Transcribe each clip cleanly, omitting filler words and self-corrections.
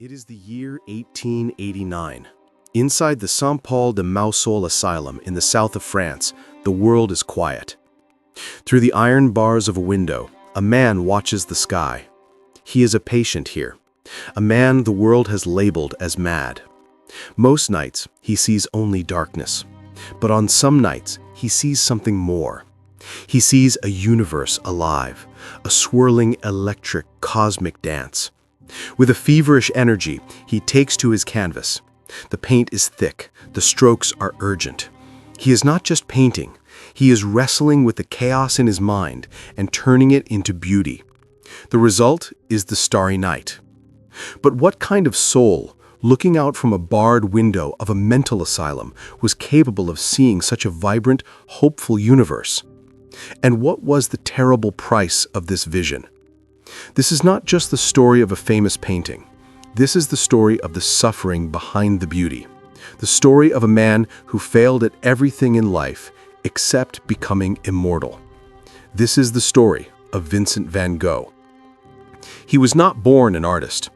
It is the year 1889. Inside the Saint-Paul de Mausole Asylum in the south of France, the world is quiet. Through the iron bars of a window, a man watches the sky. He is a patient here, a man the world has labeled as mad. Most nights, he sees only darkness. But on some nights, he sees something more. He sees a universe alive, a swirling electric cosmic dance. With a feverish energy, he takes to his canvas. The paint is thick, the strokes are urgent. He is not just painting, he is wrestling with the chaos in his mind and turning it into beauty. The result is the Starry Night. But what kind of soul, looking out from a barred window of a mental asylum, was capable of seeing such a vibrant, hopeful universe? And what was the terrible price of this vision? This is not just the story of a famous painting. This is the story of the suffering behind the beauty. The story of a man who failed at everything in life except becoming immortal. This is the story of Vincent van Gogh. He was not born an artist.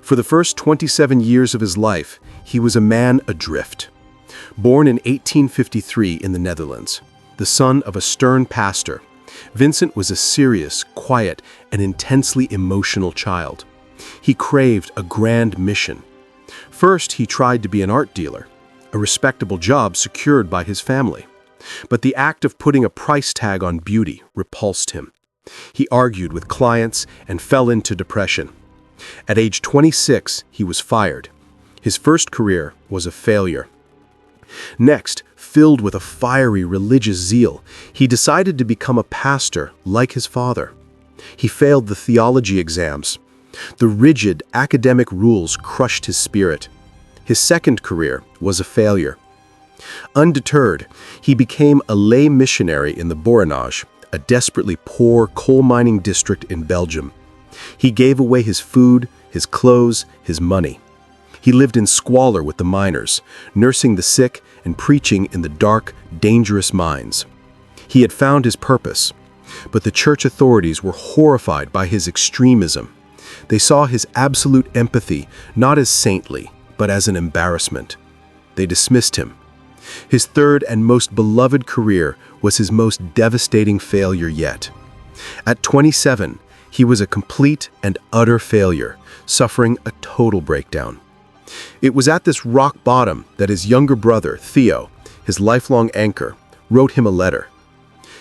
For the first 27 years of his life, he was a man adrift. Born in 1853 in the Netherlands, the son of a stern pastor, Vincent was a serious, quiet, and intensely emotional child. He craved a grand mission. First, he tried to be an art dealer, a respectable job secured by his family. But the act of putting a price tag on beauty repulsed him. He argued with clients and fell into depression. At age 26, he was fired. His first career was a failure. Next, filled with a fiery religious zeal, he decided to become a pastor like his father. He failed the theology exams. The rigid academic rules crushed his spirit. His second career was a failure. Undeterred, he became a lay missionary in the Borinage, a desperately poor coal mining district in Belgium. He gave away his food, his clothes, his money. He lived in squalor with the miners, nursing the sick and preaching in the dark, dangerous mines. He had found his purpose, but the church authorities were horrified by his extremism. They saw his absolute empathy not as saintly, but as an embarrassment. They dismissed him. His third and most beloved career was his most devastating failure yet. At 27, he was a complete and utter failure, suffering a total breakdown. It was at this rock bottom that his younger brother, Theo, his lifelong anchor, wrote him a letter.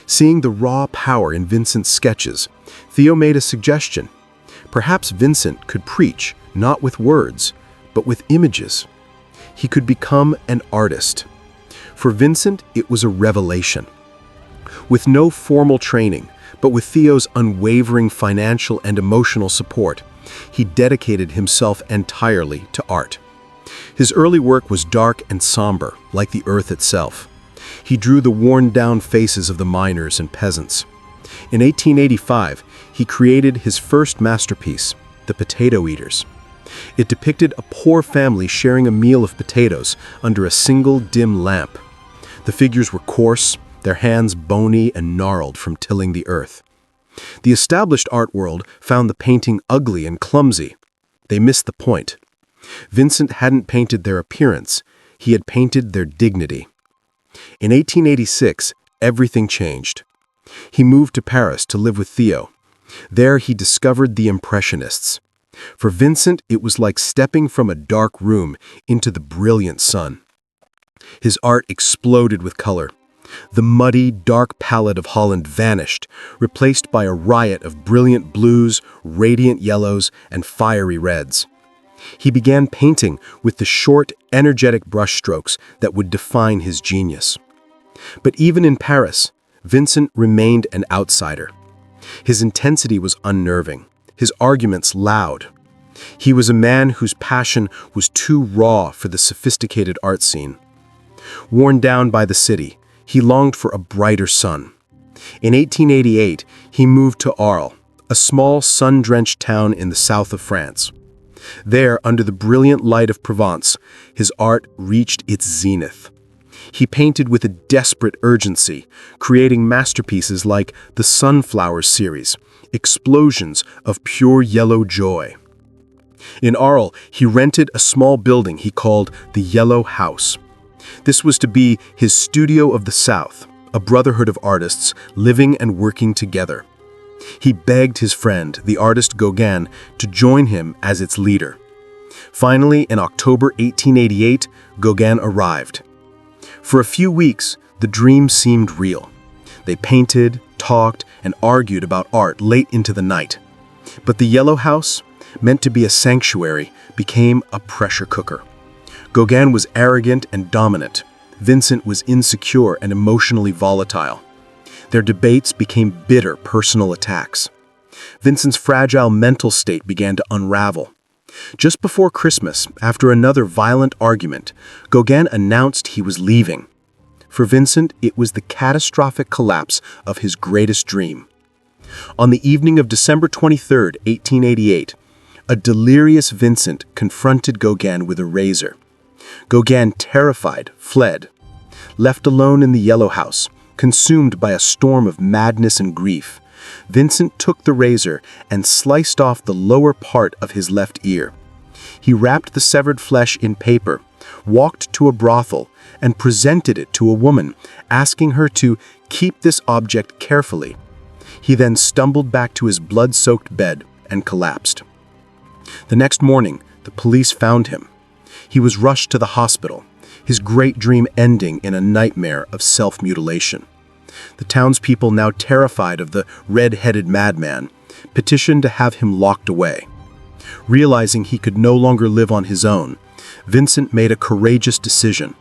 Seeing the raw power in Vincent's sketches, Theo made a suggestion. Perhaps Vincent could preach, not with words, but with images. He could become an artist. For Vincent, it was a revelation. With no formal training, but with Theo's unwavering financial and emotional support, he dedicated himself entirely to art. His early work was dark and somber, like the earth itself. He drew the worn-down faces of the miners and peasants. In 1885, he created his first masterpiece, The Potato Eaters. It depicted a poor family sharing a meal of potatoes under a single dim lamp. The figures were coarse, their hands bony and gnarled from tilling the earth. The established art world found the painting ugly and clumsy. They missed the point. Vincent hadn't painted their appearance, he had painted their dignity. In 1886, everything changed. He moved to Paris to live with Theo. There he discovered the Impressionists. For Vincent, it was like stepping from a dark room into the brilliant sun. His art exploded with color. The muddy, dark palette of Holland vanished, replaced by a riot of brilliant blues, radiant yellows, and fiery reds. He began painting with the short, energetic brushstrokes that would define his genius. But even in Paris, Vincent remained an outsider. His intensity was unnerving, his arguments loud. He was a man whose passion was too raw for the sophisticated art scene. Worn down by the city, he longed for a brighter sun. In 1888, he moved to Arles, a small sun-drenched town in the south of France. There, under the brilliant light of Provence, his art reached its zenith. He painted with a desperate urgency, creating masterpieces like the Sunflowers series, explosions of pure yellow joy. In Arles, he rented a small building he called the Yellow House. This was to be his studio of the South, a brotherhood of artists living and working together. He begged his friend, the artist Gauguin, to join him as its leader. Finally, in October 1888, Gauguin arrived. For a few weeks, the dream seemed real. They painted, talked, and argued about art late into the night. But the Yellow House, meant to be a sanctuary, became a pressure cooker. Gauguin was arrogant and dominant. Vincent was insecure and emotionally volatile. Their debates became bitter personal attacks. Vincent's fragile mental state began to unravel. Just before Christmas, after another violent argument, Gauguin announced he was leaving. For Vincent, it was the catastrophic collapse of his greatest dream. On the evening of December 23, 1888, a delirious Vincent confronted Gauguin with a razor. Gauguin, terrified, fled. Left alone in the Yellow House, consumed by a storm of madness and grief, Vincent took the razor and sliced off the lower part of his left ear. He wrapped the severed flesh in paper, walked to a brothel, and presented it to a woman, asking her to keep this object carefully. He then stumbled back to his blood-soaked bed and collapsed. The next morning, the police found him. He was rushed to the hospital, his great dream ending in a nightmare of self-mutilation. The townspeople, now terrified of the red-headed madman, petitioned to have him locked away. Realizing he could no longer live on his own, Vincent made a courageous decision.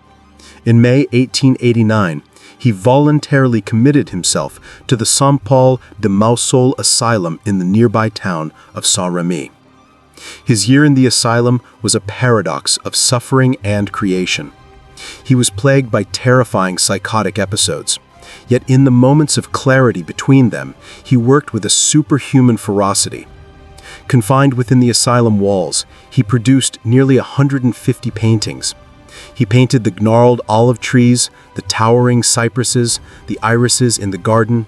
In May 1889, he voluntarily committed himself to the Saint-Paul de Mausole asylum in the nearby town of Saint-Rémy. His year in the asylum was a paradox of suffering and creation. He was plagued by terrifying psychotic episodes. Yet in the moments of clarity between them, he worked with a superhuman ferocity. Confined within the asylum walls, he produced nearly 150 paintings. He painted the gnarled olive trees, the towering cypresses, the irises in the garden,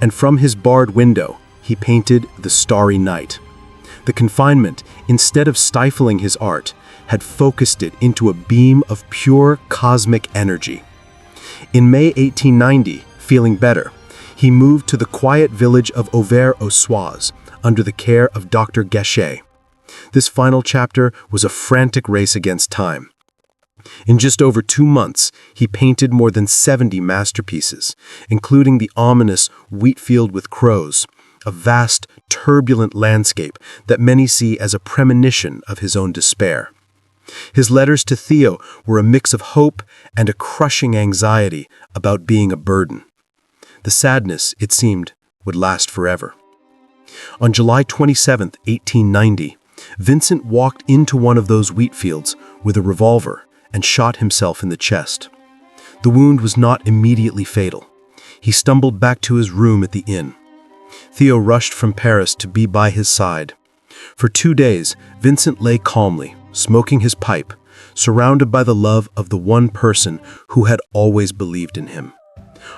and from his barred window, he painted the Starry Night. The confinement, instead of stifling his art, had focused it into a beam of pure cosmic energy. In May 1890, feeling better, he moved to the quiet village of Auvers-aux-Soises under the care of Dr. Gachet. This final chapter was a frantic race against time. In just over 2 months, he painted more than 70 masterpieces, including the ominous wheat field with crows, a vast, turbulent landscape that many see as a premonition of his own despair. His letters to Theo were a mix of hope and a crushing anxiety about being a burden. The sadness, it seemed, would last forever. On July 27, 1890, Vincent walked into one of those wheat fields with a revolver and shot himself in the chest. The wound was not immediately fatal. He stumbled back to his room at the inn. Theo rushed from Paris to be by his side. For 2 days, Vincent lay calmly, smoking his pipe, surrounded by the love of the one person who had always believed in him.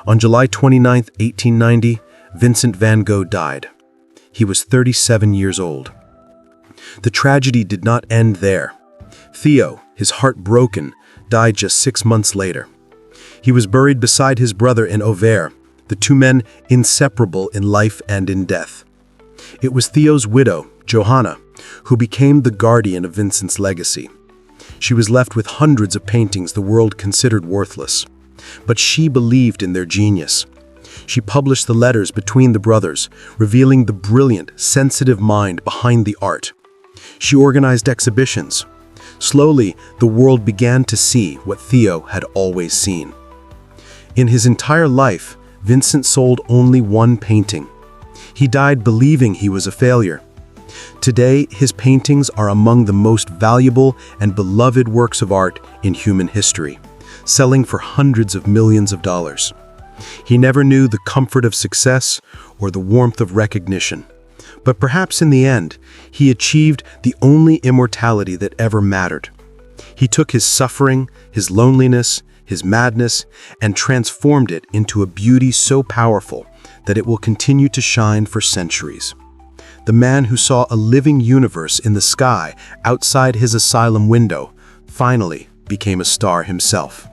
On July 29, 1890, Vincent van Gogh died. He was 37 years old. The tragedy did not end there. Theo, his heart broken, died just 6 months later. He was buried beside his brother in Auvers, the two men inseparable in life and in death. It was Theo's widow, Johanna, who became the guardian of Vincent's legacy. She was left with hundreds of paintings the world considered worthless. But she believed in their genius. She published the letters between the brothers, revealing the brilliant, sensitive mind behind the art. She organized exhibitions. Slowly, the world began to see what Theo had always seen. In his entire life, Vincent sold only one painting. He died believing he was a failure. Today, his paintings are among the most valuable and beloved works of art in human history, selling for hundreds of millions of dollars. He never knew the comfort of success or the warmth of recognition. But perhaps in the end, he achieved the only immortality that ever mattered. He took his suffering, his loneliness, his madness, and transformed it into a beauty so powerful that it will continue to shine for centuries. the man who saw a living universe in the sky outside his asylum window, finally became a star himself.